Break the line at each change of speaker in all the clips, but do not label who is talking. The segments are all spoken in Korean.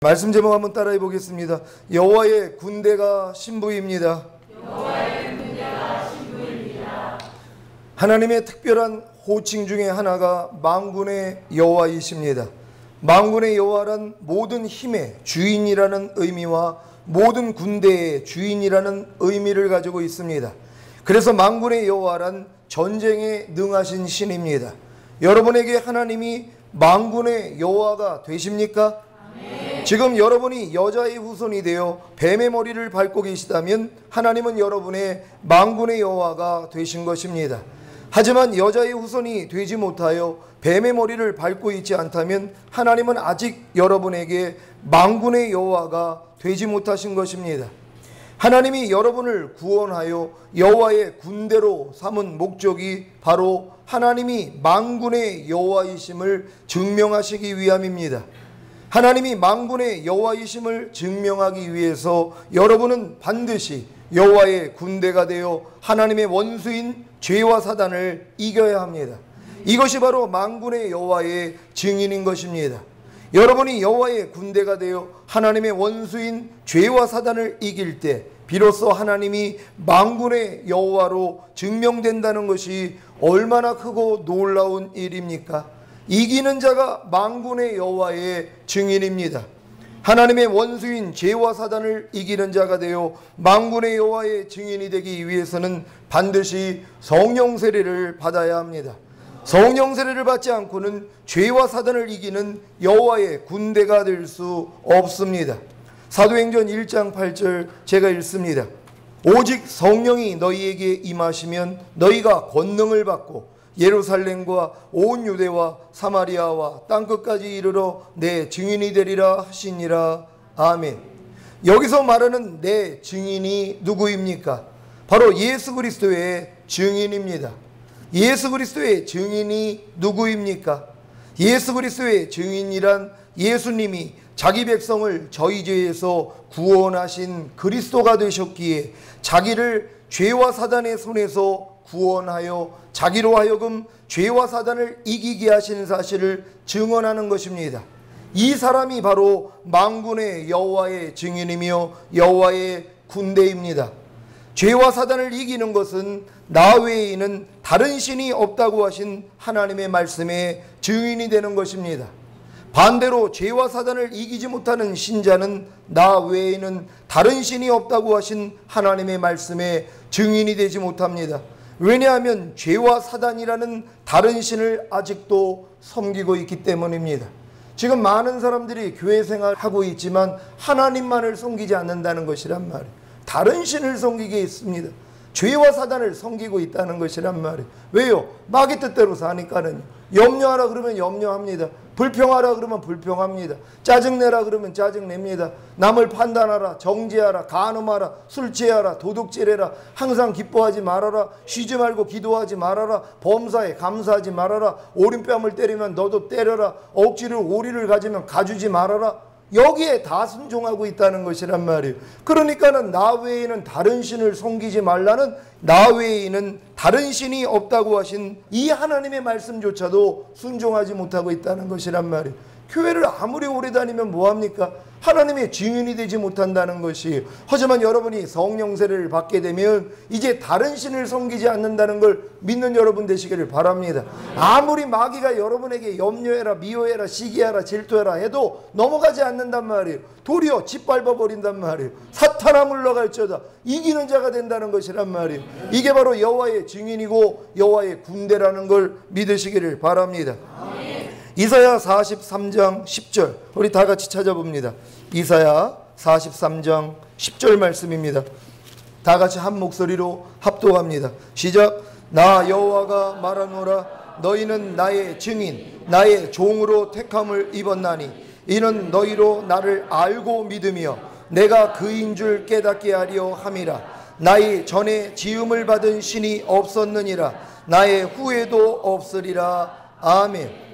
말씀 제목 한번 따라해 보겠습니다. 여호와의 군대가 신부입니다.
여호와의 군대가 신부입니다.
하나님의 특별한 호칭 중에 하나가 만군의 여호와이십니다. 만군의 여호와란 모든 힘의 주인이라는 의미와 모든 군대의 주인이라는 의미를 가지고 있습니다. 그래서 만군의 여호와란 전쟁에 능하신 신입니다. 여러분에게 하나님이 만군의 여호와가 되십니까? 지금 여러분이 여자의 후손이 되어 뱀의 머리를 밟고 계시다면 하나님은 여러분의 만군의 여호와가 되신 것입니다. 하지만 여자의 후손이 되지 못하여 뱀의 머리를 밟고 있지 않다면 하나님은 아직 여러분에게 만군의 여호와가 되지 못하신 것입니다. 하나님이 여러분을 구원하여 여호와의 군대로 삼은 목적이 바로 하나님이 만군의 여호와이심을 증명하시기 위함입니다. 하나님이 만군의 여호와이심을 증명하기 위해서 여러분은 반드시 여호와의 군대가 되어 하나님의 원수인 죄와 사단을 이겨야 합니다. 이것이 바로 만군의 여호와의 증인인 것입니다. 여러분이 여호와의 군대가 되어 하나님의 원수인 죄와 사단을 이길 때 비로소 하나님이 만군의 여호와로 증명된다는 것이 얼마나 크고 놀라운 일입니까? 이기는 자가 만군의 여호와의 증인입니다. 하나님의 원수인 죄와 사단을 이기는 자가 되어 만군의 여호와의 증인이 되기 위해서는 반드시 성령 세례를 받아야 합니다. 성령 세례를 받지 않고는 죄와 사단을 이기는 여호와의 군대가 될 수 없습니다. 사도행전 1장 8절 제가 읽습니다. 오직 성령이 너희에게 임하시면 너희가 권능을 받고 예루살렘과 온 유대와 사마리아와 땅끝까지 이르러 내 증인이 되리라 하시니라. 아멘. 여기서 말하는 내 증인이 누구입니까? 바로 예수 그리스도의 증인입니다. 예수 그리스도의 증인이 누구입니까? 예수 그리스도의 증인이란 예수님이 자기 백성을 저희 죄에서 구원하신 그리스도가 되셨기에 자기를 죄와 사단의 손에서 구원하여 자기로 하여금 죄와 사단을 이기게 하시는 사실을 증언하는 것입니다. 이 사람이 바로 만군의 여호와의 증인이며 여호와의 군대입니다. 죄와 사단을 이기는 것은 나 외에는 다른 신이 없다고 하신 하나님의 말씀의 증인이 되는 것입니다. 반대로 죄와 사단을 이기지 못하는 신자는 나 외에는 다른 신이 없다고 하신 하나님의 말씀의 증인이 되지 못합니다. 왜냐하면 죄와 사단이라는 다른 신을 아직도 섬기고 있기 때문입니다. 지금 많은 사람들이 교회 생활하고 있지만 하나님만을 섬기지 않는다는 것이란 말이에요. 다른 신을 섬기게 있습니다. 죄와 사단을 섬기고 있다는 것이란 말이에요. 왜요? 마귀 뜻대로 사니까는. 염려하라 그러면 염려합니다. 불평하라 그러면 불평합니다. 짜증내라 그러면 짜증냅니다. 남을 판단하라, 정죄하라, 간음하라, 술 취하라, 도둑질해라, 항상 기뻐하지 말아라, 쉬지 말고 기도하지 말아라, 범사에 감사하지 말아라, 오른뺨을 때리면 너도 때려라, 억지로 오리를 가지면 가주지 말아라. 여기에 다 순종하고 있다는 것이란 말이에요. 그러니까는 나 외에는 다른 신을 섬기지 말라는, 나 외에는 다른 신이 없다고 하신 이 하나님의 말씀조차도 순종하지 못하고 있다는 것이란 말이에요. 교회를 아무리 오래 다니면 뭐합니까? 하나님의 증인이 되지 못한다는 것이에요. 하지만 여러분이 성령 세례를 받게 되면 이제 다른 신을 섬기지 않는다는 걸 믿는 여러분 되시기를 바랍니다. 아무리 마귀가 여러분에게 염려해라, 미워해라, 시기하라, 질투해라 해도 넘어가지 않는단 말이에요. 도리어 짓밟아 버린단 말이에요. 사탄아 물러갈지어다 이기는 자가 된다는 것이란 말이에요. 이게 바로 여호와의 증인이고 여호와의 군대라는 걸 믿으시기를 바랍니다. 이사야 43장 10절 우리 다 같이 찾아봅니다. 이사야 43장 10절 말씀입니다. 다 같이 한 목소리로 합독합니다. 시작. 나 여호와가 말하노라. 너희는 나의 증인 나의 종으로 택함을 입었나니 이는 너희로 나를 알고 믿으며 내가 그인 줄 깨닫게 하려 함이라. 나의 전에 지음을 받은 신이 없었느니라. 나의 후에도 없으리라. 아멘.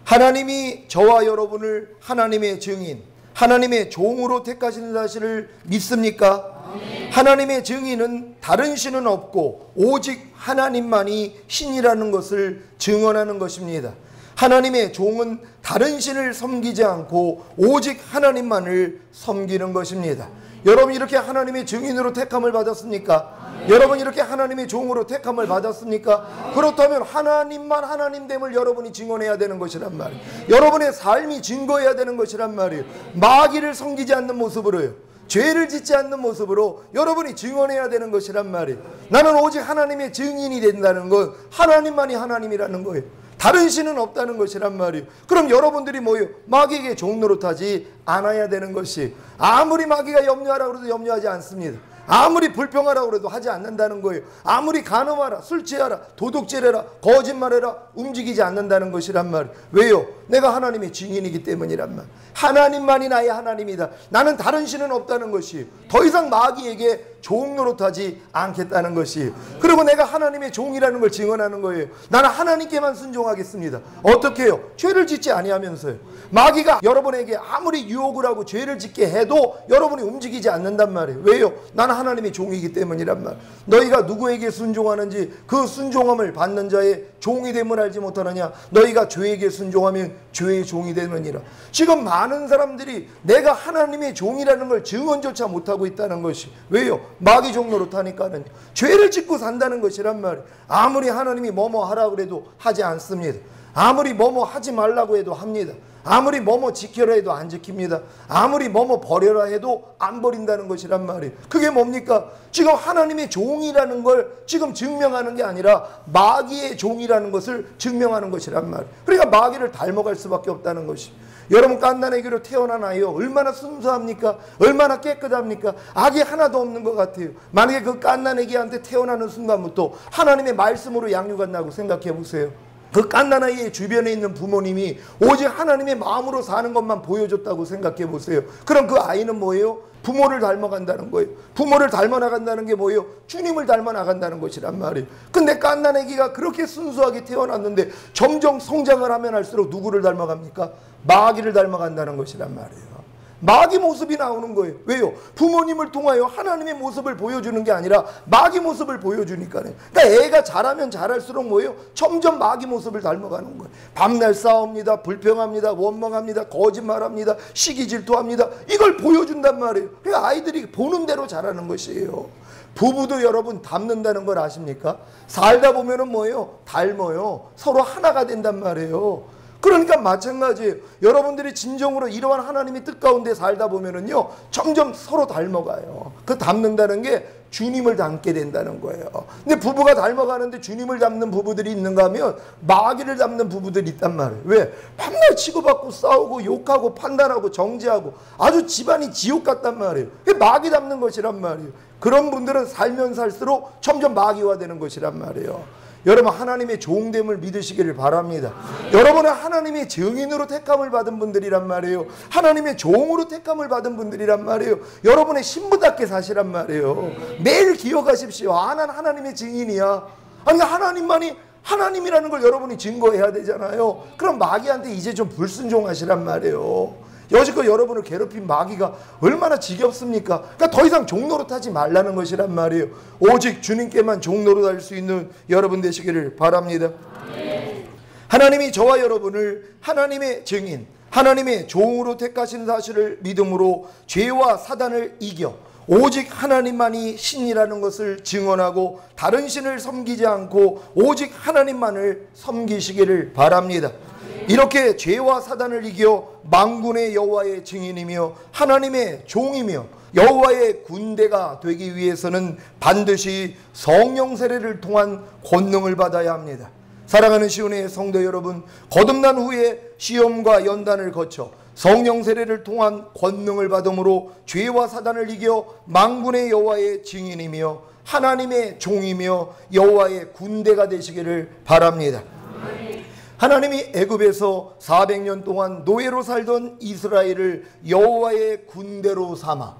하나님이 저와 여러분을 하나님의 증인, 하나님의 종으로 택하시는 사실을 믿습니까? 아멘. 하나님의 증인은 다른 신은 없고 오직 하나님만이 신이라는 것을 증언하는 것입니다. 하나님의 종은 다른 신을 섬기지 않고 오직 하나님만을 섬기는 것입니다. 여러분 이렇게 하나님의 증인으로 택함을 받았습니까? 여러분 이렇게 하나님의 종으로 택함을 받았습니까? 그렇다면 하나님만 하나님됨을 여러분이 증언해야 되는 것이란 말이에요. 여러분의 삶이 증거해야 되는 것이란 말이에요. 마귀를 섬기지 않는 모습으로요, 죄를 짓지 않는 모습으로 여러분이 증언해야 되는 것이란 말이에요. 나는 오직 하나님의 증인이 된다는 건 하나님만이 하나님이라는 거예요. 다른 신은 없다는 것이란 말이에요. 그럼 여러분들이 뭐예요? 마귀에게 종 노릇하지 않아야 되는 것이, 아무리 마귀가 염려하라고 해도 염려하지 않습니다. 아무리 불평하라고 해도 하지 않는다는 거예요. 아무리 간음하라, 술 취하라, 도둑질해라, 거짓말해라 움직이지 않는다는 것이란 말이에요. 왜요? 내가 하나님의 증인이기 때문이란 말. 하나님만이 나의 하나님이다. 나는 다른 신은 없다는 것이, 더 이상 마귀에게 종 노릇하지 않겠다는 것이, 그리고 내가 하나님의 종이라는 걸 증언하는 거예요. 나는 하나님께만 순종하겠습니다. 어떻게 해요? 죄를 짓지 아니하면서요. 마귀가 여러분에게 아무리 유혹을 하고 죄를 짓게 해도 여러분이 움직이지 않는단 말이에요. 왜요? 나는 하나님의 종이기 때문이란 말. 너희가 누구에게 순종하는지 그 순종함을 받는 자의 종이 됨을 알지 못하느냐? 너희가 죄에게 순종하면 죄의 종이 되느니라. 지금 많은 사람들이 내가 하나님의 종이라는 걸 증언조차 못하고 있다는 것이, 왜요? 마귀 종 노릇하니까는 죄를 짓고 산다는 것이란 말이에요. 아무리 하나님이 뭐뭐 하라고 해도 하지 않습니다. 아무리 뭐뭐 하지 말라고 해도 합니다. 아무리 뭐뭐 지켜라 해도 안 지킵니다. 아무리 뭐뭐 버려라 해도 안 버린다는 것이란 말이에요. 그게 뭡니까? 지금 하나님의 종이라는 걸 지금 증명하는 게 아니라 마귀의 종이라는 것을 증명하는 것이란 말이에요. 그러니까 마귀를 닮아갈 수밖에 없다는 것이. 여러분 갓난아기로 태어난 아이요, 얼마나 순수합니까? 얼마나 깨끗합니까? 악이 하나도 없는 것 같아요. 만약에 그 갓난아기한테 태어나는 순간부터 하나님의 말씀으로 양육한다고 생각해 보세요. 그 갓난아이의 주변에 있는 부모님이 오직 하나님의 마음으로 사는 것만 보여줬다고 생각해 보세요. 그럼 그 아이는 뭐예요? 부모를 닮아간다는 거예요. 부모를 닮아나간다는 게 뭐예요? 주님을 닮아나간다는 것이란 말이에요. 근데 갓난아기가 그렇게 순수하게 태어났는데 점점 성장을 하면 할수록 누구를 닮아갑니까? 마귀를 닮아간다는 것이란 말이에요. 마귀 모습이 나오는 거예요. 왜요? 부모님을 통하여 하나님의 모습을 보여주는 게 아니라 마귀 모습을 보여주니까요. 그러니까 애가 자라면 자랄수록 뭐예요? 점점 마귀 모습을 닮아가는 거예요. 밤날 싸웁니다. 불평합니다. 원망합니다. 거짓말합니다. 시기 질투합니다. 이걸 보여준단 말이에요. 그러니까 아이들이 보는 대로 자라는 것이에요. 부부도 여러분 닮는다는 걸 아십니까? 살다 보면은 뭐예요? 닮아요. 서로 하나가 된단 말이에요. 그러니까 마찬가지예요. 여러분들이 진정으로 이러한 하나님의 뜻 가운데 살다 보면은요, 점점 서로 닮아가요. 그 닮는다는 게 주님을 닮게 된다는 거예요. 근데 부부가 닮아가는데 주님을 닮는 부부들이 있는가 하면 마귀를 닮는 부부들이 있단 말이에요. 왜? 맨날 치고받고 싸우고 욕하고 판단하고 정죄하고 아주 집안이 지옥 같단 말이에요. 그게 마귀 닮는 것이란 말이에요. 그런 분들은 살면 살수록 점점 마귀화 되는 것이란 말이에요. 여러분 하나님의 종됨을 믿으시기를 바랍니다. 여러분은 하나님의 증인으로 택함을 받은 분들이란 말이에요. 하나님의 종으로 택함을 받은 분들이란 말이에요. 여러분의 신부답게 사시란 말이에요. 매일 기억하십시오. 아, 난 하나님의 증인이야. 아니 하나님만이 하나님이라는 걸 여러분이 증거해야 되잖아요. 그럼 마귀한테 이제 좀 불순종하시란 말이에요. 여지껏 여러분을 괴롭힌 마귀가 얼마나 지겹습니까? 그러니까 더 이상 종노릇하지 말라는 것이란 말이에요. 오직 주님께만 종노릇할 수 있는 여러분 되시기를 바랍니다. 하나님이 저와 여러분을 하나님의 증인, 하나님의 종으로 택하신 사실을 믿음으로 죄와 사단을 이겨 오직 하나님만이 신이라는 것을 증언하고 다른 신을 섬기지 않고 오직 하나님만을 섬기시기를 바랍니다. 이렇게 죄와 사단을 이겨 만군의 여호와의 증인이며 하나님의 종이며 여호와의 군대가 되기 위해서는 반드시 성령 세례를 통한 권능을 받아야 합니다. 사랑하는 시온의 성도 여러분, 거듭난 후에 시험과 연단을 거쳐 성령 세례를 통한 권능을 받음으로 죄와 사단을 이겨 만군의 여호와의 증인이며 하나님의 종이며 여호와의 군대가 되시기를 바랍니다. 하나님이 애굽에서 400년 동안 노예로 살던 이스라엘을 여호와의 군대로 삼아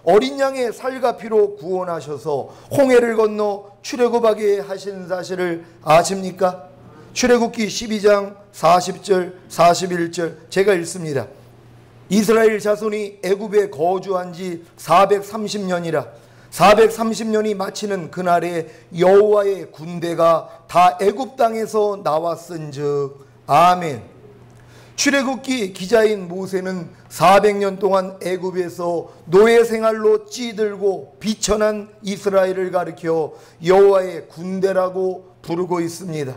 어린 양의 살과 피로 구원하셔서 홍해를 건너 출애굽하게 하신 사실을 아십니까? 출애굽기 12장 40절 41절 제가 읽습니다. 이스라엘 자손이 애굽에 거주한 지 430년이라 430년이 마치는 그날에 여호와의 군대가 다 애굽 땅에서 나왔은즉. 아멘. 출애굽기 기자인 모세는 400년 동안 애굽에서 노예 생활로 찌들고 비천한 이스라엘을 가리켜 여호와의 군대라고 부르고 있습니다.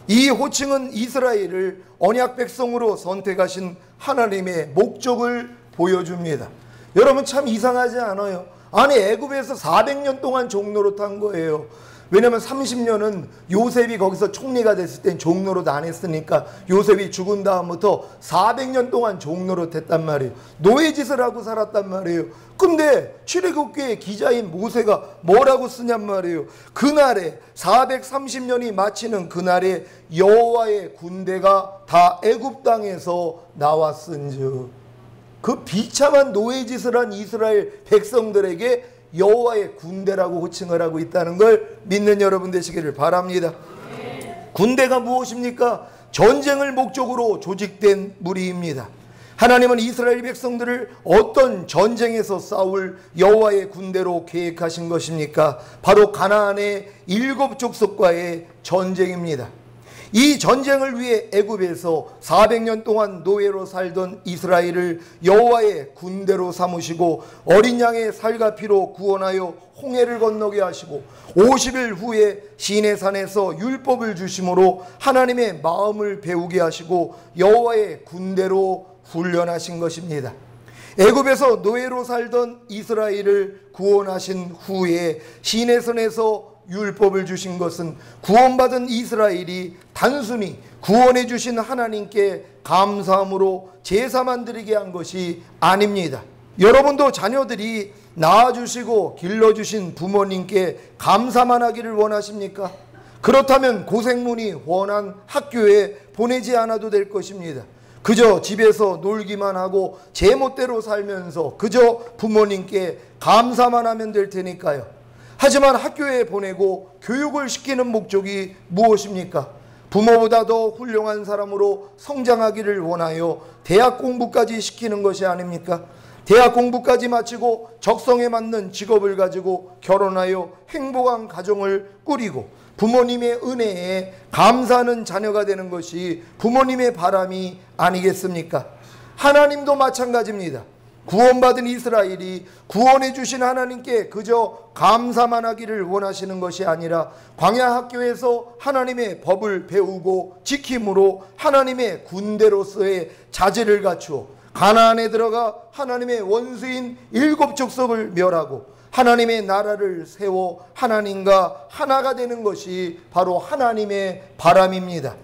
이 호칭은 이스라엘을 언약 백성으로 선택하신 하나님의 목적을 보여줍니다. 여러분 참 이상하지 않아요? 아니 애굽에서 400년 동안 종노릇 한 거예요. 왜냐하면 30년은 요셉이 거기서 총리가 됐을 땐 종노릇 안 했으니까 요셉이 죽은 다음부터 400년 동안 종노릇 했단 말이에요. 노예짓을 하고 살았단 말이에요. 근데 출애굽기의 기자인 모세가 뭐라고 쓰냔 말이에요. 그날에 430년이 마치는 그날에 여호와의 군대가 다 애굽 땅에서 나왔은즉. 그 비참한 노예짓을 한 이스라엘 백성들에게 여호와의 군대라고 호칭을 하고 있다는 걸 믿는 여러분 되시기를 바랍니다. 군대가 무엇입니까? 전쟁을 목적으로 조직된 무리입니다. 하나님은 이스라엘 백성들을 어떤 전쟁에서 싸울 여호와의 군대로 계획하신 것입니까? 바로 가나안의 7 족속과의 전쟁입니다. 이 전쟁을 위해 애굽에서 400년 동안 노예로 살던 이스라엘을 여호와의 군대로 삼으시고 어린 양의 살과 피로 구원하여 홍해를 건너게 하시고 50일 후에 시내산에서 율법을 주심으로 하나님의 마음을 배우게 하시고 여호와의 군대로 훈련하신 것입니다. 애굽에서 노예로 살던 이스라엘을 구원하신 후에 시내산에서 율법을 주신 것은 구원받은 이스라엘이 단순히 구원해 주신 하나님께 감사함으로 제사만 드리게 한 것이 아닙니다. 여러분도 자녀들이 낳아주시고 길러주신 부모님께 감사만 하기를 원하십니까? 그렇다면 고생문이 원한 학교에 보내지 않아도 될 것입니다. 그저 집에서 놀기만 하고 제멋대로 살면서 그저 부모님께 감사만 하면 될 테니까요. 하지만 학교에 보내고 교육을 시키는 목적이 무엇입니까? 부모보다 더 훌륭한 사람으로 성장하기를 원하여 대학 공부까지 시키는 것이 아닙니까? 대학 공부까지 마치고 적성에 맞는 직업을 가지고 결혼하여 행복한 가정을 꾸리고 부모님의 은혜에 감사하는 자녀가 되는 것이 부모님의 바람이 아니겠습니까? 하나님도 마찬가지입니다. 구원받은 이스라엘이 구원해 주신 하나님께 그저 감사만 하기를 원하시는 것이 아니라 광야 학교에서 하나님의 법을 배우고 지킴으로 하나님의 군대로서의 자질을 갖추어 가나안에 들어가 하나님의 원수인 7 족속을 멸하고 하나님의 나라를 세워 하나님과 하나가 되는 것이 바로 하나님의 바람입니다.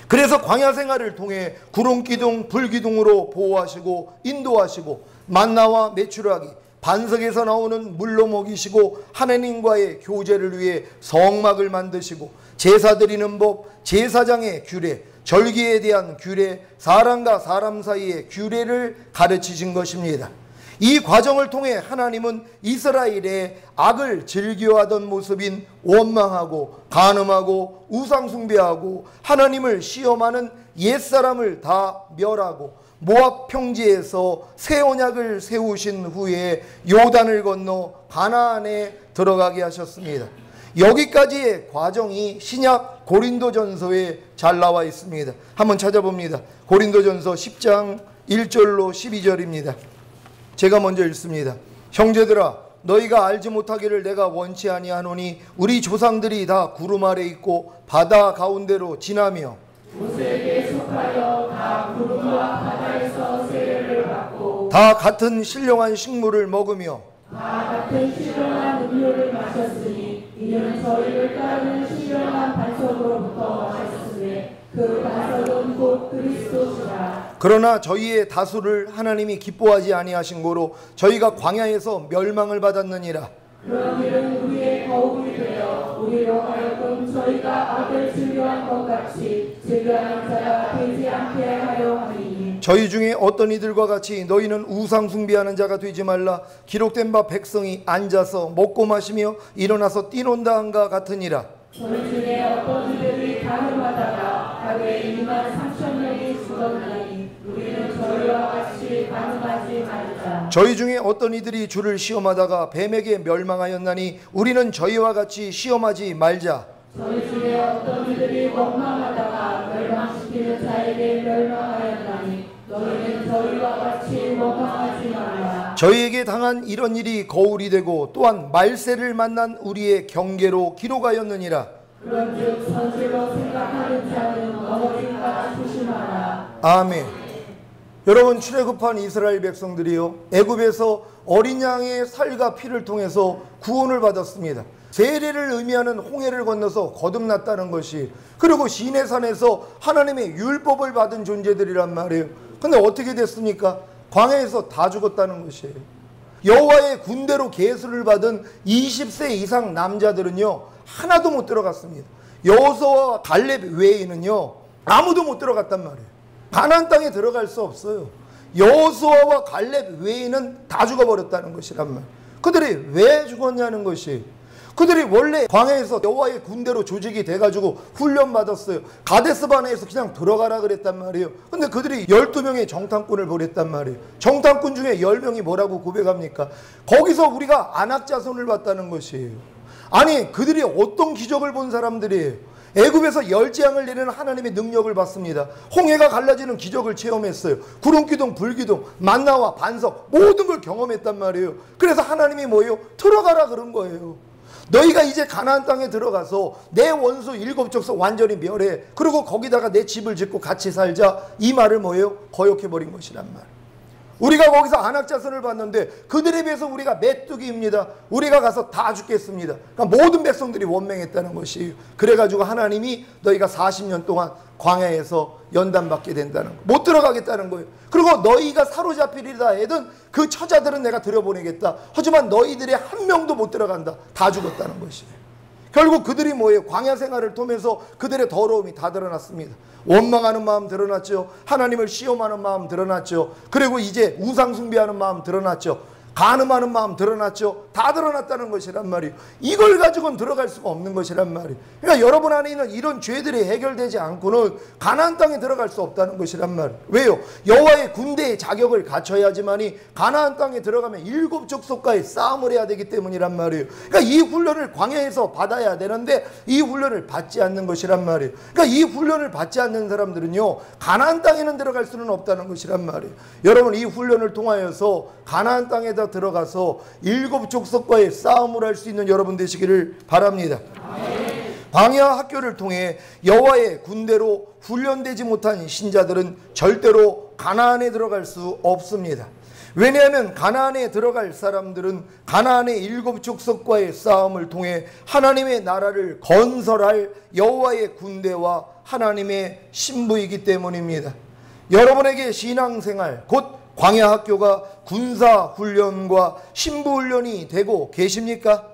그래서 광야 생활을 통해 구름기둥 불기둥으로 보호하시고 인도하시고 만나와 메추라기 반석에서 나오는 물로 먹이시고 하나님과의 교제를 위해 성막을 만드시고 제사 드리는 법, 제사장의 규례, 절기에 대한 규례, 사람과 사람 사이의 규례를 가르치신 것입니다. 이 과정을 통해 하나님은 이스라엘의 악을 즐겨하던 모습인 원망하고 간음하고 우상숭배하고 하나님을 시험하는 옛사람을 다 멸하고 모압 평지에서 새 언약을 세우신 후에 요단을 건너 가나안에 들어가게 하셨습니다. 여기까지의 과정이 신약 고린도전서에 잘 나와 있습니다. 한번 찾아봅니다. 고린도전서 10장 1절로 12절입니다. 제가 먼저 읽습니다. 형제들아 너희가 알지 못하기를 내가 원치 아니하노니 우리 조상들이 다 구름 아래 있고 바다 가운데로 지나며
모세에게 속하여 다 구름과 바다에서 세례를 받고
다 같은 신령한 식물을 먹으며
다 같은 신령한 음료를 마셨으니 이는 저희를 따르는 신령한 반석으로부터 하셨으니 그 반석은 곧 그리스도시라.
그러나 저희의 다수를 하나님이 기뻐하지 아니하신 고로 저희가 광야에서 멸망을 받았느니라.
그런 일은 우리의 거울이 되어 우리로 하여금 저희가 악을 즐겨한 것 같이 즐겨하는 자가 되지 않게 하려 하니
저희 중에 어떤 이들과 같이 너희는 우상 숭배하는 자가 되지 말라. 기록된 바 백성이 앉아서 먹고 마시며 일어나서 뛰논다 한가 같으니라.
저희 중에 어떤 이들이 간음하다가 하루에 23,000명이 죽었나니 우리는 저희와 같이 간음하지 말자. 하였다.
저희 중에 어떤 이들이 주를 시험하다가 뱀에게 멸망하였나니 우리는 저희와 같이 시험하지 말자.
저희 중에 어떤 이들이 원망하다가 멸망시키는 자에게 멸망하였나니 너희는 저희와 같이 원망하지 말라.
저희에게 당한 이런 일이 거울이 되고 또한 말세를 만난 우리의 경계로 기록하였느니라.
그런즉 선실로 생각하는 자는 넘어질까 조심하라.
아멘. 여러분, 출애굽한 이스라엘 백성들이요, 애굽에서 어린 양의 살과 피를 통해서 구원을 받았습니다. 세례를 의미하는 홍해를 건너서 거듭났다는 것이, 그리고 시내산에서 하나님의 율법을 받은 존재들이란 말이에요. 근데 어떻게 됐습니까? 광야에서 다 죽었다는 것이에요. 여호와의 군대로 계수를 받은 20세 이상 남자들은요, 하나도 못 들어갔습니다. 여호수아와 갈렙 외에는요, 아무도 못 들어갔단 말이에요. 가나안 땅에 들어갈 수 없어요. 여호수아와 갈렙 외에는 다 죽어버렸다는 것이란 말. 그들이 왜 죽었냐는 것이, 그들이 원래 광야에서 여호와의 군대로 조직이 돼가지고 훈련받았어요. 가데스바네에서 그냥 들어가라 그랬단 말이에요. 근데 그들이 12명의 정탐꾼을 보냈단 말이에요. 정탐꾼 중에 10명이 뭐라고 고백합니까? 거기서 우리가 안악자손을 봤다는 것이에요. 아니, 그들이 어떤 기적을 본 사람들이에요. 애굽에서 열재앙을 내리는 하나님의 능력을 봤습니다. 홍해가 갈라지는 기적을 체험했어요. 구름기둥, 불기둥, 만나와 반석, 모든 걸 경험했단 말이에요. 그래서 하나님이 뭐예요? 들어가라 그런 거예요. 너희가 이제 가나안 땅에 들어가서 내 원수 7족속 완전히 멸해. 그리고 거기다가 내 집을 짓고 같이 살자. 이 말을 뭐예요? 거역해버린 것이란 말. 우리가 거기서 안악자손을 봤는데 그들에 비해서 우리가 메뚜기입니다. 우리가 가서 다 죽겠습니다. 그러니까 모든 백성들이 원망했다는 것이에요. 그래가지고 하나님이 너희가 40년 동안 광야에서 연단받게 된다는 거, 못 들어가겠다는 거예요. 그리고 너희가 사로잡히리라 해든 그 처자들은 내가 들여보내겠다. 하지만 너희들의 한 명도 못 들어간다. 다 죽었다는 것이에요. 결국 그들이 뭐예요? 광야 생활을 통해서 그들의 더러움이 다 드러났습니다. 원망하는 마음 드러났죠. 하나님을 시험하는 마음 드러났죠. 그리고 이제 우상 숭배하는 마음 드러났죠. 간음하는 마음 드러났죠. 다 드러났다는 것이란 말이에요. 이걸 가지고는 들어갈 수가 없는 것이란 말이에요. 그러니까 여러분 안에 있는 이런 죄들이 해결되지 않고는 가나안 땅에 들어갈 수 없다는 것이란 말이에요. 왜요? 여호와의 군대의 자격을 갖춰야지만이 가나안 땅에 들어가면 7족속과의 싸움을 해야 되기 때문이란 말이에요. 그러니까 이 훈련을 광야에서 받아야 되는데 이 훈련을 받지 않는 것이란 말이에요. 그러니까 이 훈련을 받지 않는 사람들은요, 가나안 땅에는 들어갈 수는 없다는 것이란 말이에요. 여러분, 이 훈련을 통하여서 가나안 땅에다 들어가서 7족속과의 싸움을 할 수 있는 여러분 되시기를 바랍니다. 광야 학교를 통해 여호와의 군대로 훈련되지 못한 신자들은 절대로 가나안에 들어갈 수 없습니다. 왜냐하면 가나안에 들어갈 사람들은 가나안의 7족속과의 싸움을 통해 하나님의 나라를 건설할 여호와의 군대와 하나님의 신부이기 때문입니다. 여러분에게 신앙생활 곧 광야학교가 군사훈련과 신부훈련이 되고 계십니까?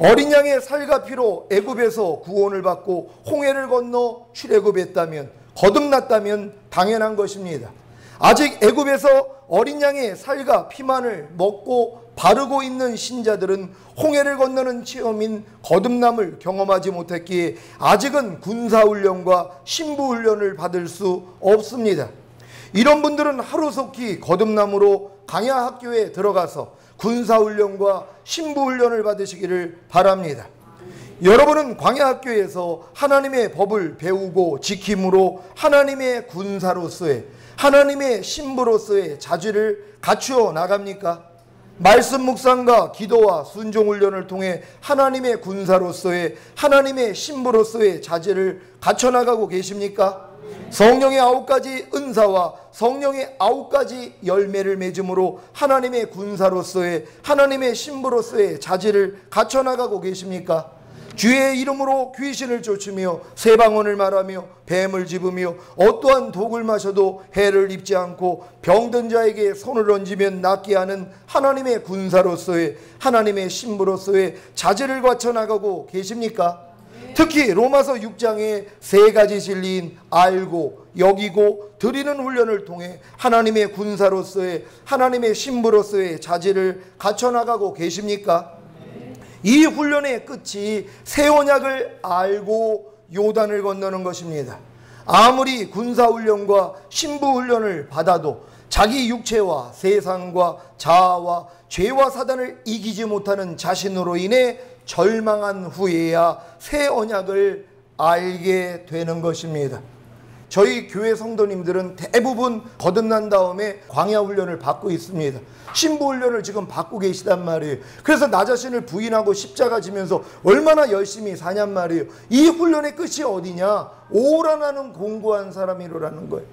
어린 양의 살과 피로 애굽에서 구원을 받고 홍해를 건너 출애굽했다면, 거듭났다면 당연한 것입니다. 아직 애굽에서 어린 양의 살과 피만을 먹고 바르고 있는 신자들은 홍해를 건너는 체험인 거듭남을 경험하지 못했기에 아직은 군사훈련과 신부훈련을 받을 수 없습니다. 이런 분들은 하루속히 거듭남으로 광야학교에 들어가서 군사훈련과 신부훈련을 받으시기를 바랍니다. 여러분은 광야학교에서 하나님의 법을 배우고 지킴으로 하나님의 군사로서의, 하나님의 신부로서의 자질을 갖추어 나갑니까? 말씀 묵상과 기도와 순종훈련을 통해 하나님의 군사로서의, 하나님의 신부로서의 자질을 갖춰나가고 계십니까? 성령의 9가지 은사와 성령의 9가지 열매를 맺음으로 하나님의 군사로서의, 하나님의 신부로서의 자질을 갖춰나가고 계십니까? 주의 이름으로 귀신을 쫓으며 세방언을 말하며 뱀을 집으며 어떠한 독을 마셔도 해를 입지 않고 병든 자에게 손을 얹으면 낫게 하는 하나님의 군사로서의, 하나님의 신부로서의 자질을 갖춰나가고 계십니까? 특히 로마서 6장의 3가지 진리인 알고, 여기고, 드리는 훈련을 통해 하나님의 군사로서의, 하나님의 신부로서의 자질을 갖춰나가고 계십니까? 이 훈련의 끝이 새 언약을 알고 요단을 건너는 것입니다. 아무리 군사훈련과 신부훈련을 받아도 자기 육체와 세상과 자아와 죄와 사단을 이기지 못하는 자신으로 인해 절망한 후에야 새 언약을 알게 되는 것입니다. 저희 교회 성도님들은 대부분 거듭난 다음에 광야 훈련을 받고 있습니다. 신부 훈련을 지금 받고 계시단 말이에요. 그래서 나 자신을 부인하고 십자가 지면서 얼마나 열심히 사냔 말이에요. 이 훈련의 끝이 어디냐? 오라나는 공고한 사람이로라는 거예요.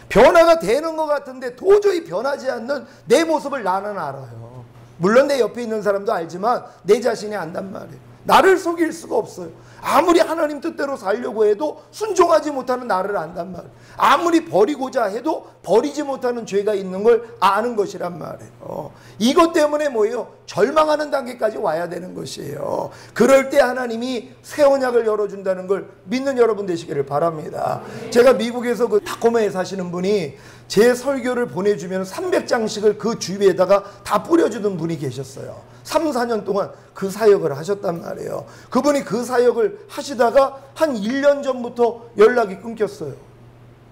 변화가 되는 것 같은데 도저히 변하지 않는 내 모습을 나는 알아요. 물론 내 옆에 있는 사람도 알지만 내 자신이 안단 말이에요. 나를 속일 수가 없어요. 아무리 하나님 뜻대로 살려고 해도 순종하지 못하는 나를 안단 말이에요. 아무리 버리고자 해도 버리지 못하는 죄가 있는 걸 아는 것이란 말이에요. 이것 때문에 뭐예요? 절망하는 단계까지 와야 되는 것이에요. 그럴 때 하나님이 새 언약을 열어준다는 걸 믿는 여러분 되시기를 바랍니다. 제가 미국에서 그 타코마에 사시는 분이 제 설교를 보내주면 300장씩을 그 주위에다가 다 뿌려주던 분이 계셨어요. 3, 4년 동안 그 사역을 하셨단 말이에요. 그분이 그 사역을 하시다가 한 1년 전부터 연락이 끊겼어요.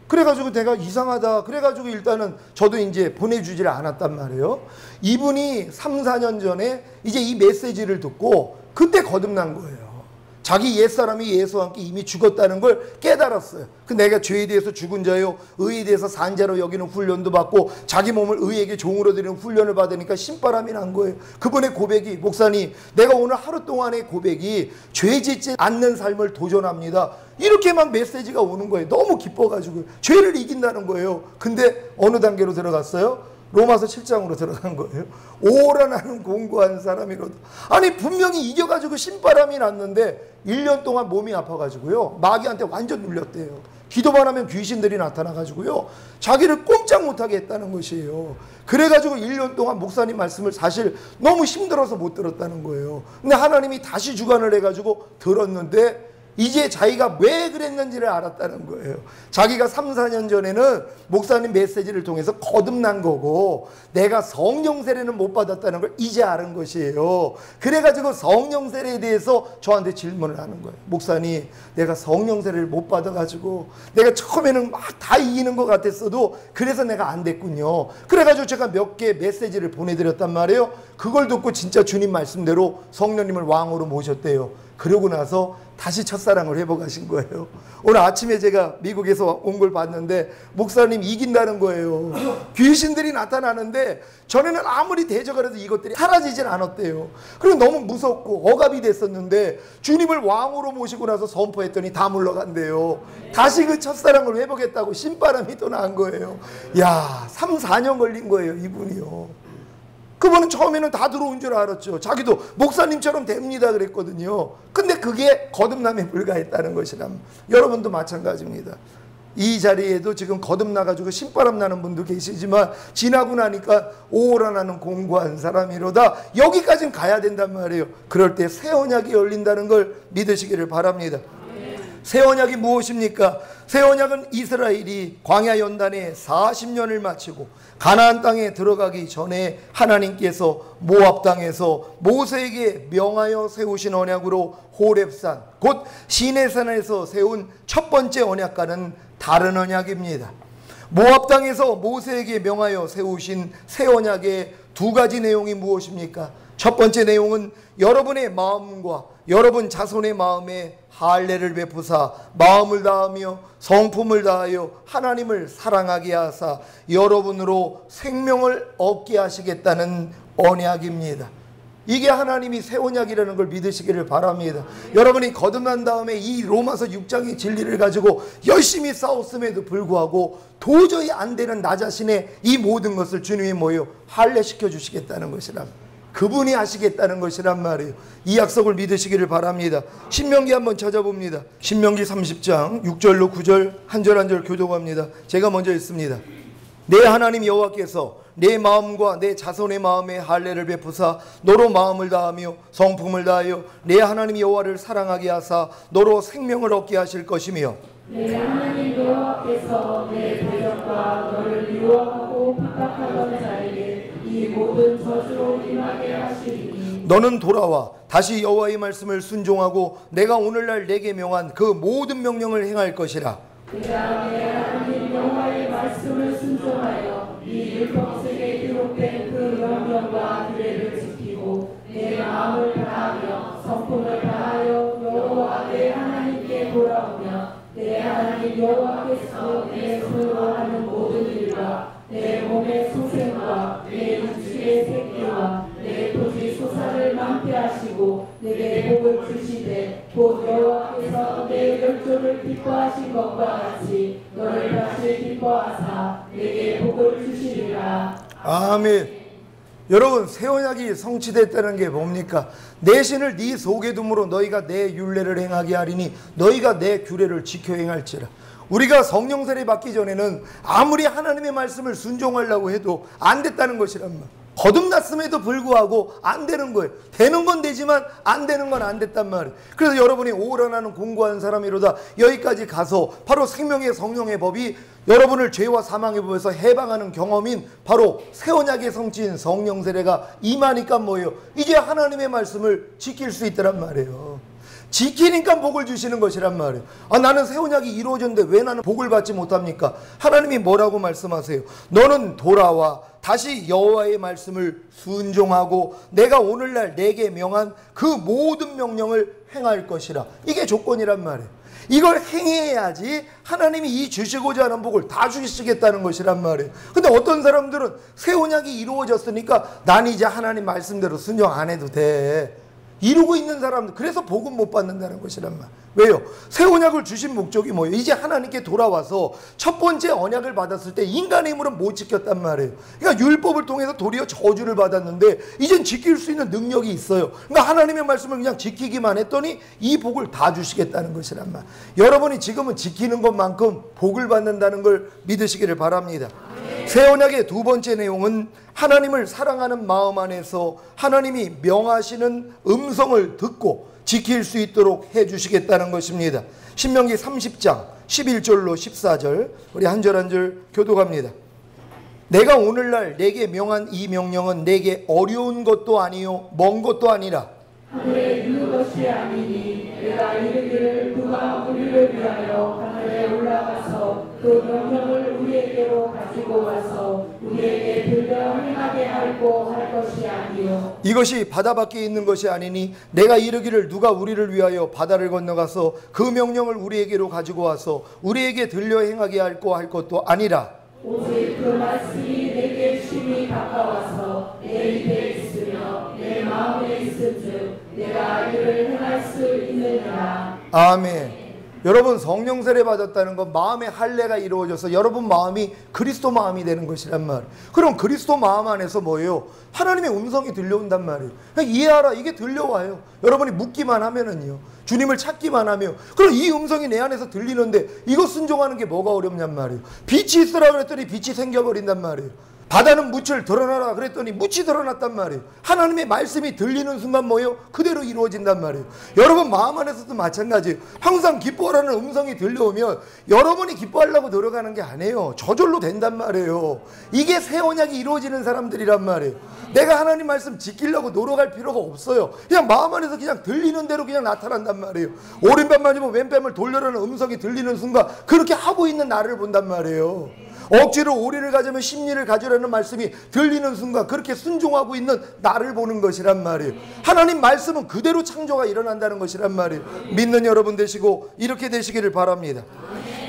그래가지고 내가 이상하다. 그래가지고 일단은 저도 이제 보내주지를 않았단 말이에요. 이분이 3, 4년 전에 이제 이 메시지를 듣고 그때 거듭난 거예요. 자기 옛사람이 예수와 함께 이미 죽었다는 걸 깨달았어요. 내가 죄에 대해서 죽은 자요 의에 대해서 산 자로 여기는 훈련도 받고 자기 몸을 의에게 종으로 드리는 훈련을 받으니까 신바람이 난 거예요. 그분의 고백이, 목사님 내가 오늘 하루 동안의 고백이 죄 짓지 않는 삶을 도전합니다. 이렇게 막 메시지가 오는 거예요. 너무 기뻐가지고 죄를 이긴다는 거예요. 근데 어느 단계로 들어갔어요? 로마서 7장으로 들어간 거예요. 오라 나는 공고한 사람이로다. 아니 분명히 이겨가지고 신바람이 났는데 1년 동안 몸이 아파가지고요 마귀한테 완전 눌렸대요. 기도만 하면 귀신들이 나타나가지고요 자기를 꼼짝 못하게 했다는 것이에요. 그래가지고 1년 동안 목사님 말씀을 사실 너무 힘들어서 못 들었다는 거예요. 근데 하나님이 다시 주관을 해가지고 들었는데 이제 자기가 왜 그랬는지를 알았다는 거예요. 자기가 3, 4년 전에는 목사님 메시지를 통해서 거듭난 거고 내가 성령 세례는 못 받았다는 걸 이제 아는 것이에요. 그래가지고 성령 세례에 대해서 저한테 질문을 하는 거예요. 목사님 내가 성령 세례를 못 받아가지고 내가 처음에는 막 다 이기는 것 같았어도 그래서 내가 안 됐군요. 그래가지고 제가 몇 개 메시지를 보내드렸단 말이에요. 그걸 듣고 진짜 주님 말씀대로 성령님을 왕으로 모셨대요. 그러고 나서 다시 첫사랑을 회복하신 거예요. 오늘 아침에 제가 미국에서 온 걸 봤는데 목사님 이긴다는 거예요. 귀신들이 나타나는데 전에는 아무리 대적을 해도 이것들이 사라지질 않았대요. 그리고 너무 무섭고 억압이 됐었는데 주님을 왕으로 모시고 나서 선포했더니 다 물러간대요. 다시 그 첫사랑을 회복했다고 신바람이 또 난 거예요. 야, 3, 4년 걸린 거예요 이분이요. 그분은 처음에는 다 들어온 줄 알았죠. 자기도 목사님처럼 됩니다 그랬거든요. 근데 그게 거듭남에 불과했다는 것이란 여러분도 마찬가지입니다. 이 자리에도 지금 거듭나가지고 신바람 나는 분도 계시지만 지나고 나니까 오라 나는 공고한 사람이로다. 여기까지는 가야 된단 말이에요. 그럴 때 새 언약이 열린다는 걸 믿으시기를 바랍니다. 새 언약이 무엇입니까? 새 언약은 이스라엘이 광야 연단에 40년을 마치고 가나안 땅에 들어가기 전에 하나님께서 모압 땅에서 모세에게 명하여 세우신 언약으로 호렙산 곧 시내산에서 세운 첫 번째 언약과는 다른 언약입니다. 모압 땅에서 모세에게 명하여 세우신 새 언약의 두 가지 내용이 무엇입니까? 첫 번째 내용은 여러분의 마음과 여러분 자손의 마음에 할례를 베푸사 마음을 다하며 성품을 다하여 하나님을 사랑하게 하사 여러분으로 생명을 얻게 하시겠다는 언약입니다. 이게 하나님이 새 언약이라는 걸 믿으시기를 바랍니다. 여러분이 거듭난 다음에 이 로마서 6장의 진리를 가지고 열심히 싸웠음에도 불구하고 도저히 안 되는 나 자신의 이 모든 것을 주님이 뭐예요? 할례시켜 주시겠다는 것이랍니다. 그분이 하시겠다는 것이란 말이에요. 이 약속을 믿으시기를 바랍니다. 신명기 한번 찾아봅니다. 신명기 30장 6절로 9절 한 절 한 절 교독합니다. 제가 먼저 읽습니다. 내 하나님 여호와께서 내 마음과 내 자손의 마음에 할례를 베푸사 너로 마음을 다하며 성품을 다하여 내 하나님 여호와를 사랑하게 하사 너로 생명을 얻게 하실 것이며
내 하나님 여호와께서 내 대적과 너를 미워하고 핍박하던 자에게 이 모든 저주로 임하게 하시리니
너는 돌아와 다시 여호와의 말씀을 순종하고 내가 오늘날 내게 명한 그 모든 명령을 행할 것이라.
내가 내 하나님 여호와의 말씀을 순종하여 이 율법책에 기록된 그 명령과 규례를 지키고 내 마음을 다하며 성품을 다하여 여호와 내 하나님께 돌아오며 내 하나님 여호와께서 내 손으로 하는 모든 일과 내 몸의 소생과 내 육체의 새끼와 내 토지 소사를 망피하시고 내게 복을 주시되 곧 여호와께서 내 열조를 기뻐하신 것과 같이 너를 다시 기뻐하사 내게 복을 주시리라.
아멘. 여러분, 새 언약이 성취됐다는 게 뭡니까? 내 신을 네 속에 둠으로 너희가 내 율례를 행하게 하리니 너희가 내 규례를 지켜 행할지라. 우리가 성령 세례 받기 전에는 아무리 하나님의 말씀을 순종하려고 해도 안 됐다는 것이란 말. 거듭났음에도 불구하고 안 되는 거예요. 되는 건 되지만 안 되는 건 안 됐단 말이에요. 그래서 여러분이 오라나는 공고한 사람이로다 여기까지 가서 바로 생명의 성령의 법이 여러분을 죄와 사망의 법에서 해방하는 경험인 바로 새 언약의 성취인 성령 세례가 임하니까 뭐예요? 이제 하나님의 말씀을 지킬 수 있다란 말이에요. 지키니까 복을 주시는 것이란 말이에요. 나는 새 언약이 이루어졌는데 왜 나는 복을 받지 못합니까? 하나님이 뭐라고 말씀하세요? 너는 돌아와 다시 여호와의 말씀을 순종하고 내가 오늘날 내게 명한 그 모든 명령을 행할 것이라. 이게 조건이란 말이에요. 이걸 행해야지 하나님이 이 주시고자 하는 복을 다 주시겠다는 것이란 말이에요. 근데 어떤 사람들은 새 언약이 이루어졌으니까 난 이제 하나님 말씀대로 순종 안 해도 돼. 이루고 있는 사람들, 그래서 복은 못 받는다는 것이란 말. 왜요? 새 언약을 주신 목적이 뭐예요? 이제 하나님께 돌아와서 첫 번째 언약을 받았을 때 인간의 힘으로는 못 지켰단 말이에요. 그러니까 율법을 통해서 도리어 저주를 받았는데 이젠 지킬 수 있는 능력이 있어요. 그러니까 하나님의 말씀을 그냥 지키기만 했더니 이 복을 다 주시겠다는 것이란 말. 여러분이 지금은 지키는 것만큼 복을 받는다는 걸 믿으시기를 바랍니다. 새 언약의 두 번째 내용은 하나님을 사랑하는 마음 안에서 하나님이 명하시는 음성을 듣고 지킬 수 있도록 해주시겠다는 것입니다. 신명기 30장 11절로 14절 우리 한 절 한 절 교독합니다. 내가 오늘날 내게 명한 이 명령은 내게 어려운 것도 아니요 먼 것도 아니라
하늘에 있는 것이 아니니 내가 이르기를 그가 우리를 위하여 하늘에 올라가서 그 명령을 우리에게로 가지고 와서 우리에게 들려 행하게 하고 할 것이 아니요
이것이 바다 밖에 있는 것이 아니니 내가 이르기를 누가 우리를 위하여 바다를 건너가서 그 명령을 우리에게로 가지고 와서 우리에게 들려 행하게 하고 할 것도 아니라
오직 그 말씀이 내게 심히 가까워서 내 입에 있으며 내 마음에 있은즉 내가 이를 행할 수 있느니라.
아멘. 여러분, 성령 세례 받았다는 건 마음의 할례가 이루어져서 여러분 마음이 그리스도 마음이 되는 것이란 말. 그럼 그리스도 마음 안에서 뭐예요? 하나님의 음성이 들려온단 말이에요. 그냥 이해하라. 이게 들려와요. 여러분이 묻기만 하면은요. 주님을 찾기만 하며 그럼 이 음성이 내 안에서 들리는데 이거 순종하는 게 뭐가 어렵냔 말이에요. 빛이 있으라 그랬더니 빛이 생겨버린단 말이에요. 바다는 묻을 드러나라 그랬더니 묻이 드러났단 말이에요. 하나님의 말씀이 들리는 순간 뭐예요? 그대로 이루어진단 말이에요. 여러분 마음 안에서도 마찬가지예요. 항상 기뻐하라는 음성이 들려오면 여러분이 기뻐하려고 노력하는 게 아니에요. 저절로 된단 말이에요. 이게 새 언약이 이루어지는 사람들이란 말이에요. 내가 하나님 말씀 지키려고 노력할 필요가 없어요. 그냥 마음 안에서 그냥 들리는 대로 그냥 나타난단 말이에요. 오른뺨 맞으면 왼뺨을 돌려라는 음성이 들리는 순간 그렇게 하고 있는 나를 본단 말이에요. 억지로 오리를 가지면 십리를 가지라는 말씀이 들리는 순간 그렇게 순종하고 있는 나를 보는 것이란 말이에요. 하나님 말씀은 그대로 창조가 일어난다는 것이란 말이에요. 믿는 여러분 되시고 이렇게 되시기를 바랍니다.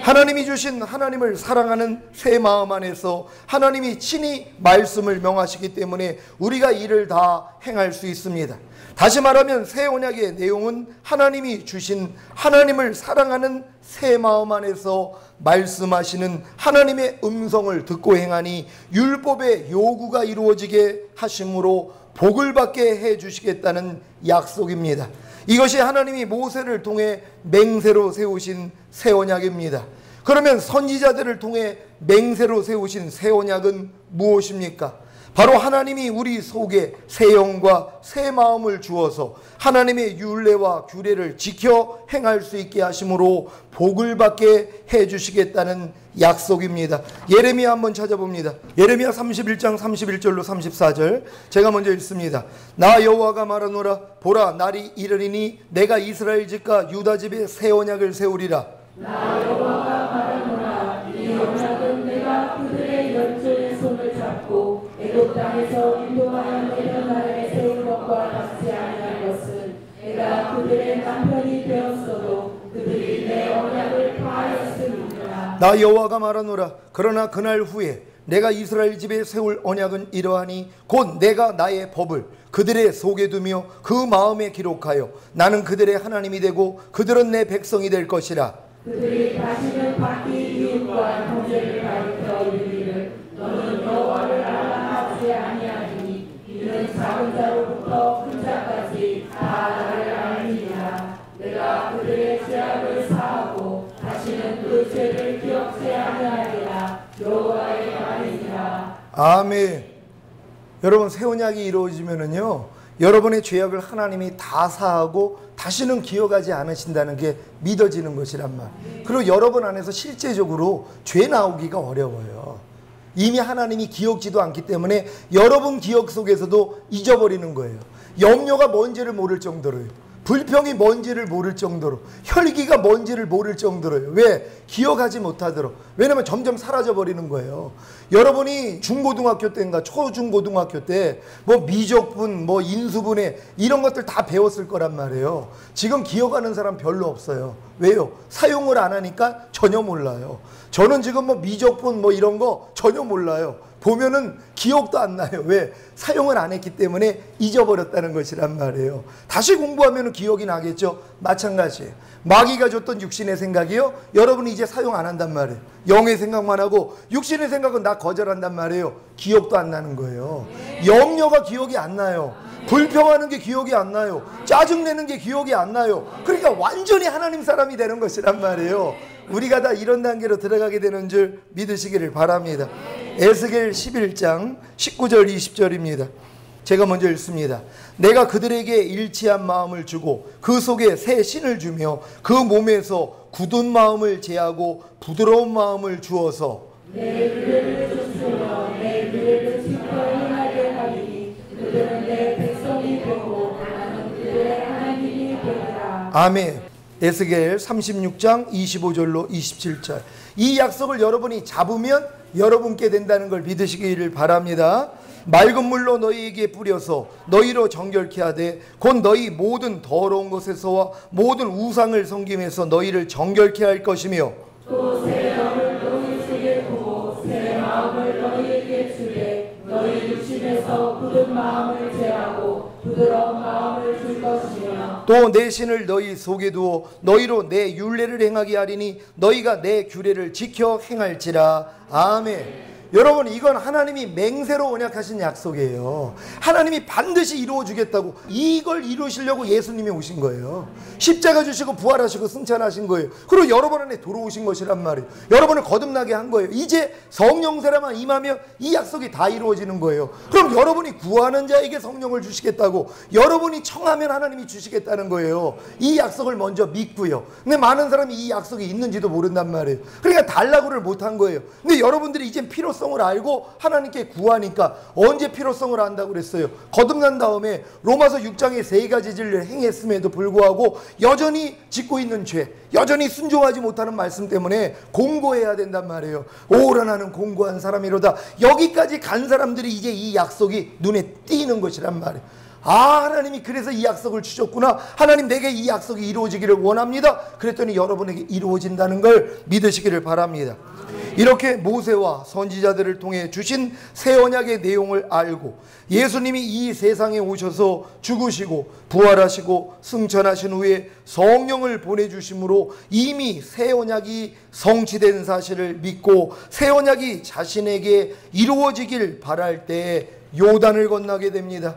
하나님이 주신 하나님을 사랑하는 새 마음 안에서 하나님이 친히 말씀을 명하시기 때문에 우리가 이를 다 행할 수 있습니다. 다시 말하면 새 언약의 내용은 하나님이 주신 하나님을 사랑하는 새 마음 안에서 말씀하시는 하나님의 음성을 듣고 행하니 율법의 요구가 이루어지게 하심으로 복을 받게 해주시겠다는 약속입니다. 이것이 하나님이 모세를 통해 맹세로 세우신 새 언약입니다. 그러면 선지자들을 통해 맹세로 세우신 새 언약은 무엇입니까? 바로 하나님이 우리 속에 새 영과 새 마음을 주어서 하나님의 율례와 규례를 지켜 행할 수 있게 하심으로 복을 받게 해주시겠다는 약속입니다. 예레미야 한번 찾아봅니다. 예레미야 31장 31절로 34절 제가 먼저 읽습니다. 나 여호와가 말하노라 보라 날이 이르리니 내가 이스라엘 집과 유다 집에 새 언약을 세우리라.
나 여호와가 말하노라 붙잡고 애굽 땅에서 인도하여 내던 날에 세운 것과 같지 아니할 것은 내가 그들의 남편이 되었어도 그들이 내 언약을 파하였음이니라.
나 여호와가 말하노라. 그러나 그날 후에 내가 이스라엘 집에 세울 언약은 이러하니 곧 내가 나의 법을 그들의 속에 두며 그 마음에 기록하여 나는 그들의 하나님이 되고 그들은 내 백성이 될 것이라.
그들이 다시는 바퀴 이웃과 형제를 가리켜 이르기를 너는 여호와를 알아 하지 아니하니 이는 작은 자로부터 큰 자까지 다 나를 알리니라. 내가 그들의 죄악을 사하고 다시는 그 죄를 기억지 아니하리라. 여호와의 말이니라.
아멘. 여러분, 새 언약이 이루어지면은요, 여러분의 죄악을 하나님이 다 사하고 다시는 기억하지 않으신다는 게 믿어지는 것이란 말. 그리고 여러분 안에서 실제적으로 죄 나오기가 어려워요. 이미 하나님이 기억지도 않기 때문에 여러분 기억 속에서도 잊어버리는 거예요. 염려가 뭔지를 모를 정도로요. 불평이 뭔지를 모를 정도로, 혈기가 뭔지를 모를 정도로요. 왜? 기억하지 못하도록. 왜냐면 점점 사라져 버리는 거예요. 여러분이 중고등학교 때인가 초중고등학교 때 뭐 미적분, 뭐 인수분해 이런 것들 다 배웠을 거란 말이에요. 지금 기억하는 사람 별로 없어요. 왜요? 사용을 안 하니까 전혀 몰라요. 저는 지금 뭐 미적분 뭐 이런 거 전혀 몰라요. 보면은 기억도 안 나요. 왜? 사용을 안 했기 때문에 잊어버렸다는 것이란 말이에요. 다시 공부하면 기억이 나겠죠? 마찬가지예요. 마귀가 줬던 육신의 생각이요, 여러분이 이제 사용 안 한단 말이에요. 영의 생각만 하고 육신의 생각은 다 거절한단 말이에요. 기억도 안 나는 거예요. 염려가 기억이 안 나요. 불평하는 게 기억이 안 나요. 짜증내는 게 기억이 안 나요. 그러니까 완전히 하나님 사람이 되는 것이란 말이에요. 우리가 다 이런 단계로 들어가게 되는 줄 믿으시기를 바랍니다. 에스겔 11장 19절 20절입니다. 제가 먼저 읽습니다. 내가 그들에게 일치한 마음을 주고 그 속에 새 신을 주며 그 몸에서 굳은 마음을 제하고 부드러운 마음을 주어서
내 규례를 지키며 내 규례를 지켜 행하게 하리니 그들은 내 백성이 되고 나는 그들의 하나님이 되리라.
아멘. 에스겔 36장 25절로 27절. 이 약속을 여러분이 잡으면 여러분께 된다는 걸 믿으시기를 바랍니다. 맑은 물로 너희에게 뿌려서 너희로 정결케 하되 곧 너희 모든 더러운 것에서와 모든 우상을 섬김에서 너희를 정결케 할 것이며
또 새 영을 너희 속에 두고 새 마음을 너희에게 주되 너희 육신에서 굳은 마음을 제하고 부드러운 마음을 줄 것이며
또 내 신을 너희 속에 두어 너희로 내 율례를 행하게 하리니 너희가 내 규례를 지켜 행할지라. 아멘. 여러분, 이건 하나님이 맹세로 언약하신 약속이에요. 하나님이 반드시 이루어 주겠다고, 이걸 이루시려고 예수님이 오신 거예요. 십자가 주시고 부활하시고 승천하신 거예요. 그리고 여러분 안에 들어오신 것이란 말이에요. 여러분을 거듭나게 한 거예요. 이제 성령세라만 임하면 이 약속이 다 이루어지는 거예요. 그럼 여러분이 구하는 자에게 성령을 주시겠다고, 여러분이 청하면 하나님이 주시겠다는 거예요. 이 약속을 먼저 믿고요. 근데 많은 사람이 이 약속이 있는지도 모른단 말이에요. 그러니까 달라고를 못한 거예요. 근데 여러분들이 이젠 필요성을 알고 하나님께 구하니까, 언제 필요성을 안다고 그랬어요? 거듭난 다음에 로마서 6장에 3가지 진리를 행했음에도 불구하고 여전히 짓고 있는 죄, 여전히 순종하지 못하는 말씀 때문에 공고해야 된단 말이에요. 오라 나는 공고한 사람이로다. 여기까지 간 사람들이 이제 이 약속이 눈에 띄는 것이란 말이에요. 아, 하나님이 그래서 이 약속을 주셨구나. 하나님, 내게 이 약속이 이루어지기를 원합니다. 그랬더니 여러분에게 이루어진다는 걸 믿으시기를 바랍니다. 이렇게 모세와 선지자들을 통해 주신 새 언약의 내용을 알고 예수님이 이 세상에 오셔서 죽으시고 부활하시고 승천하신 후에 성령을 보내주심으로 이미 새 언약이 성취된 사실을 믿고 새 언약이 자신에게 이루어지길 바랄 때 요단을 건너게 됩니다.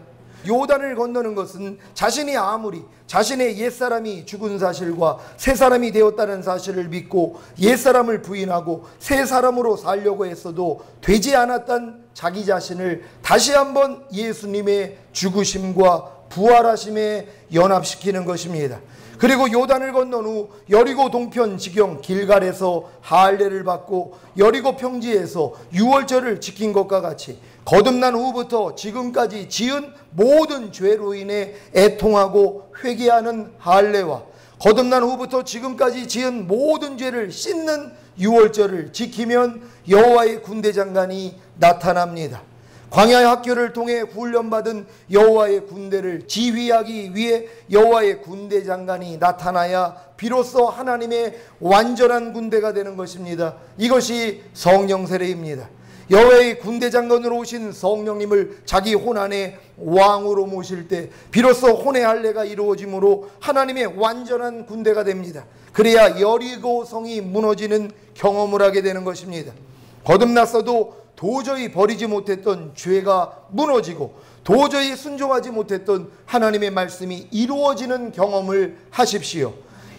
요단을 건너는 것은 자신이 아무리 자신의 옛사람이 죽은 사실과 새 사람이 되었다는 사실을 믿고 옛사람을 부인하고 새 사람으로 살려고 했어도 되지 않았던 자기 자신을 다시 한번 예수님의 죽으심과 부활하심에 연합시키는 것입니다. 그리고 요단을 건넌 후 여리고 동편 지경 길갈에서 할례를 받고 여리고 평지에서 유월절을 지킨 것과 같이 거듭난 후부터 지금까지 지은 모든 죄로 인해 애통하고 회개하는 할례와 거듭난 후부터 지금까지 지은 모든 죄를 씻는 유월절을 지키면 여호와의 군대 장관이 나타납니다. 광야의 학교를 통해 훈련받은 여호와의 군대를 지휘하기 위해 여호와의 군대 장관이 나타나야 비로소 하나님의 완전한 군대가 되는 것입니다. 이것이 성령 세례입니다. 여호와의 군대 장관으로 오신 성령님을 자기 혼 안에 왕으로 모실 때 비로소 혼의 할례가 이루어지므로 하나님의 완전한 군대가 됩니다. 그래야 여리고 성이 무너지는 경험을 하게 되는 것입니다. 거듭났어도 도저히 버리지 못했던 죄가 무너지고 도저히 순종하지 못했던 하나님의 말씀이 이루어지는 경험을 하십시오.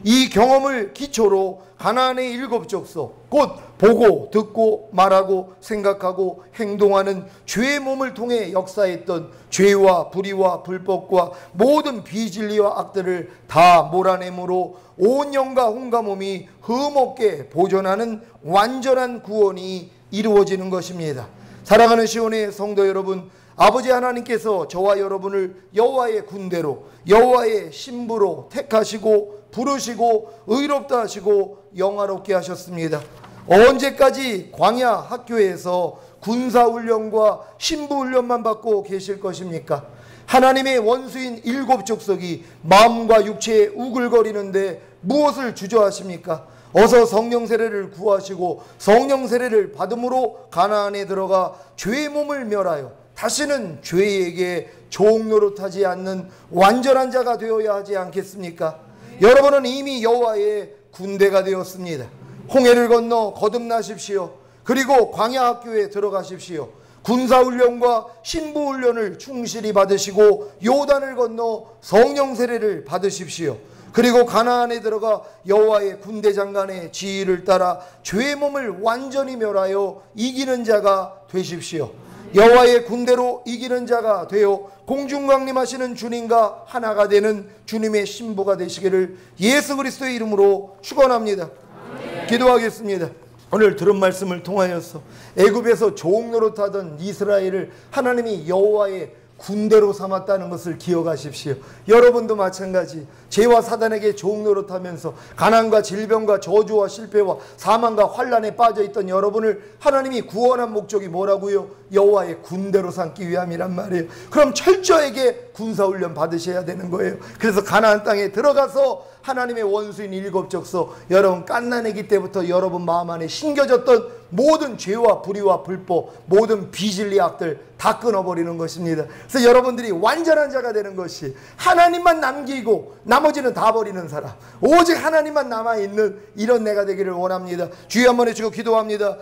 이 경험을 기초로 가나안의 7 족속, 곧 보고 듣고 말하고 생각하고 행동하는 죄의 몸을 통해 역사했던 죄와 불의와 불법과 모든 비진리와 악들을 다 몰아내므로 온 영과 혼과 몸이 흠없게 보존하는 완전한 구원이 이루어지는 것입니다. 사랑하는 시온의 성도 여러분, 아버지 하나님께서 저와 여러분을 여호와의 군대로, 여호와의 신부로 택하시고 부르시고 의롭다 하시고 영화롭게 하셨습니다. 언제까지 광야 학교에서 군사훈련과 신부훈련만 받고 계실 것입니까? 하나님의 원수인 7 족속이 마음과 육체에 우글거리는데 무엇을 주저하십니까? 어서 성령 세례를 구하시고 성령 세례를 받음으로 가나안에 들어가 죄의 몸을 멸하여 다시는 죄에게 종노릇하지 않는 완전한 자가 되어야 하지 않겠습니까? 여러분은 이미 여호와의 군대가 되었습니다. 홍해를 건너 거듭나십시오. 그리고 광야 학교에 들어가십시오. 군사훈련과 신부훈련을 충실히 받으시고 요단을 건너 성령 세례를 받으십시오. 그리고 가나안에 들어가 여호와의 군대 장관의 지휘를 따라 죄의 몸을 완전히 멸하여 이기는 자가 되십시오. 여호와의 군대로 이기는 자가 되어 공중강림하시는 주님과 하나가 되는 주님의 신부가 되시기를 예수 그리스도의 이름으로 축원합니다. 기도하겠습니다. 오늘 들은 말씀을 통하여서 애굽에서 종노릇하던 이스라엘을 하나님이 여호와의 군대로 삼았다는 것을 기억하십시오. 여러분도 마찬가지 죄와 사단에게 종노릇하면서 가난과 질병과 저주와 실패와 사망과 환난에 빠져있던 여러분을 하나님이 구원한 목적이 뭐라고요? 여호와의 군대로 삼기 위함이란 말이에요. 그럼 철저하게 군사훈련 받으셔야 되는 거예요. 그래서 가나안 땅에 들어가서 하나님의 원수인 7 족속, 여러분 갓난아기 때부터 여러분 마음 안에 심겨졌던 모든 죄와 불의와 불법, 모든 비진리 악들 다 끊어버리는 것입니다. 그래서 여러분들이 완전한 자가 되는 것이 하나님만 남기고 나머지는 다 버리는 사람, 오직 하나님만 남아있는 이런 내가 되기를 원합니다. 주여 한번 해주고 기도합니다.